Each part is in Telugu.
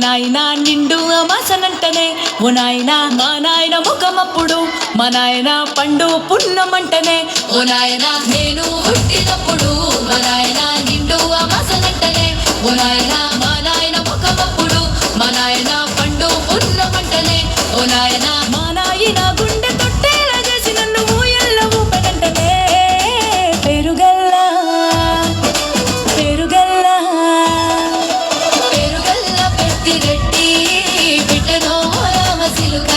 నాయన నిండు అమాసనంటనే ఓ నాయన మా నాయన ముఖమప్పుడు మా నాయన పండు పున్నమంటనే ఓ నాయన నేను పుట్టినప్పుడు మా నాయన నిండు అమాసనంటనే ఓ నాయన మా నాయన ముఖమప్పుడు మా నాయన పండు పున్నమంటనే ఓ నాయన మా నాయన గుండె తొట్టేలా చేసి నన్ను ఊయల్ల ఊపెనంటనే పెరుగల్లా పెరుగల్లా పెరుగల్లా పెట్టిరెట్టి బిడ్డనో రామసిలుక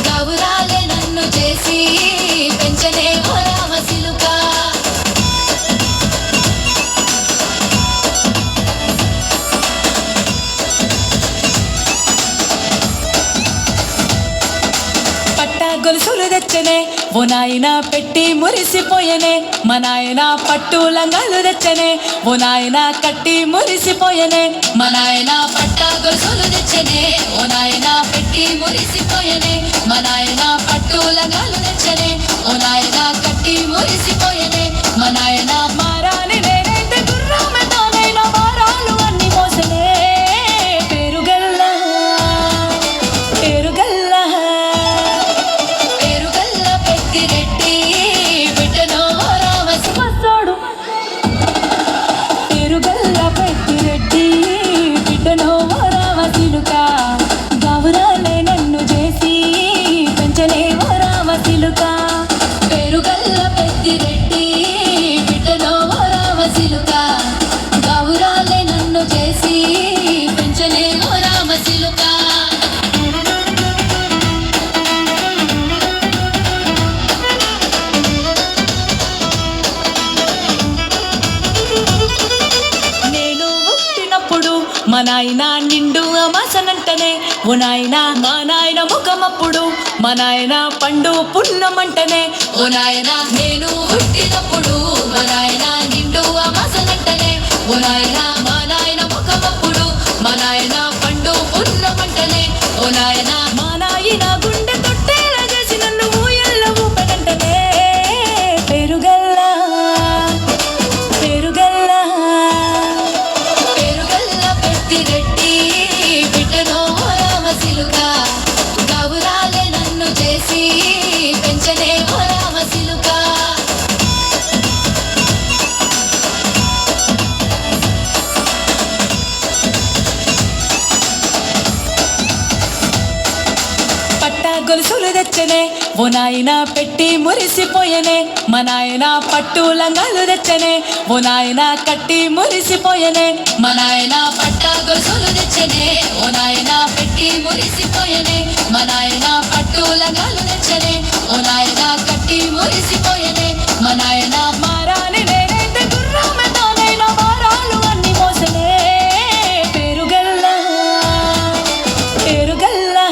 గౌరాలే నన్ను చేసి పెంచనే ఓ రామసిలుక గొలుసులు తెచ్చనే ఓ నాయన పెట్టి మురిసిపోయనే మా నాయన పట్టు లంగాలు తెచ్చనే ఓ నాయన కట్టి మురిసిపోయనే మా నాయన పట్ట గొలుసులు తెచ్చనే ఓ నాయన పెట్టి మురిసిపోయనే మా నాయన పట్టు లంగాలు తెచ్చనే ఓ నాయన కట్టి మురిసిపోయనే మా నాయన మారాని నేనైతే గుర్రమెతానైనా మారాలు అన్ని మోసనే పెరుగల్లా పెరుగల్లా రెడ్డి బిడ్డనో రామసిలుక పెరుగల్లా పెట్టిరెడ్డి బిడ్డనో రామసిలుక గౌరాలే నన్ను చేసి పెంచనే ఓ రామసిలుక పెరుగల్లా పెట్టిరెడ్డి బిడ్డనో రామసిలుక గౌరాలే నన్ను చేసి పెంచనే ఓ రామసిలుక మా నాయన నిండు అమాసనంటనే ఓ నాయన మా నాయన ముఖమప్పుడు మా నాయన పండు పున్నమంటనే ఓ నాయన నేను పుట్టినప్పుడు మా నాయన నిండు అమాసనంటనే ఓ నాయన మా నాయన ముఖమప్పుడు మా నాయన పండు పున్నమంటనే ఓ నాయన మా నాయన గుండె తొట్టేలా చేసి నన్ను ఊయల్ల ఊపెనంటనే పెరుగల్లా పెరుగల్లా రెడ్డి బిడ్డనో రామసిలుక గౌరాలే నన్ను చేసి పెంచనే ఓ రామసిలుక పట్ట గొలుసులు తెచ్చనే ఓ నాయన పెట్టి మురిసిపోయనే మా నాయన పట్టు లంగాలు తెచ్చనే ఓ నాయన కట్టి మురిసిపోయనే మా నాయన పట్ట గొలుసులు తెచ్చనే ఓ నాయన పెట్టి మురిసిపోయనే మా నాయన పట్టు లంగాలు తెచ్చనే ఓ నాయన కట్టి మురిసిపోయనే మా నాయన మారాని నేనైతే గుర్రమెతానైనా మారాలు అన్ని మోసనే పెరుగల్లా పెరుగల్లా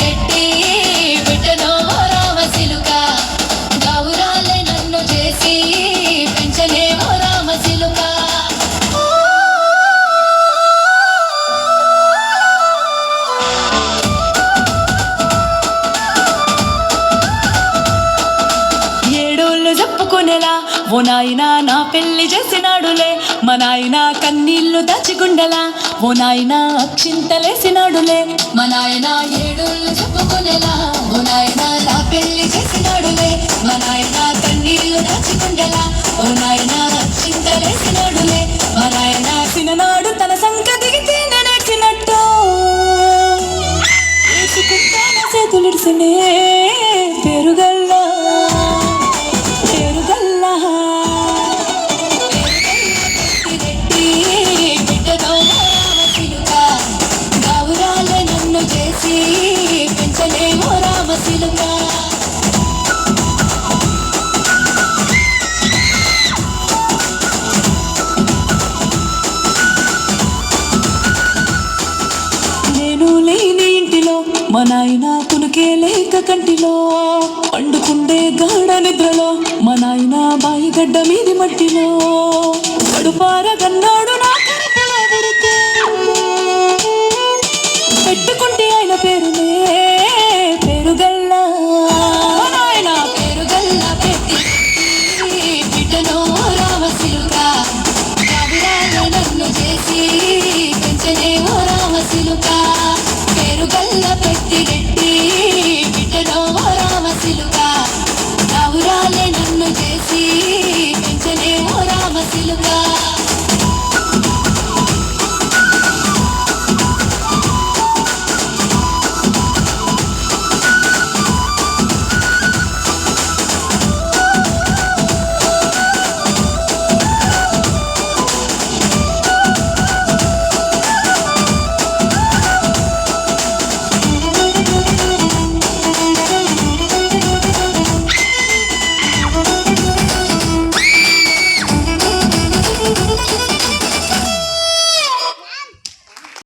రెడ్డి బిడ్డనో రామసిలుక గౌరాలే నన్ను చేసి పెంచనే ఓ రామసిలుక ఏడోళ్ళు చెప్పుకునేలా ఓ నాయన నా పెళ్లి చేసినాడులే మా నాయన కన్నీళ్లు దాచిగుండెలా ఓ నాయన అక్షింతలేసినాడులే మా నాయన ఏడోళ్ళు చెప్పుకునేలా ఓ నాయన నా పెళ్లి చేసినాడులే మా నాయన కన్నీళ్లు దాచిగుండెలా ఓ నాయన అక్షింతలేసినాడులే మా నాయన చిన్ననాడు తన సంక దిగితే నేనెక్కినట్టు వేసుకుంటాన చేతులిడిసినే పెరుగల్లా పెరుగల్లా బిడ్డనో రామసిలుక గౌరాలే నన్ను చేసి పెంచనే ఓ రామసిలుక నేను లేని ఇంటిలో మా నాయన కునుకే లేక కంటిలో పండుకుండే గాఢ నిద్రలో మా నాయన బాయి గడ్డ మీది మట్టిలో కడుపార గన్నా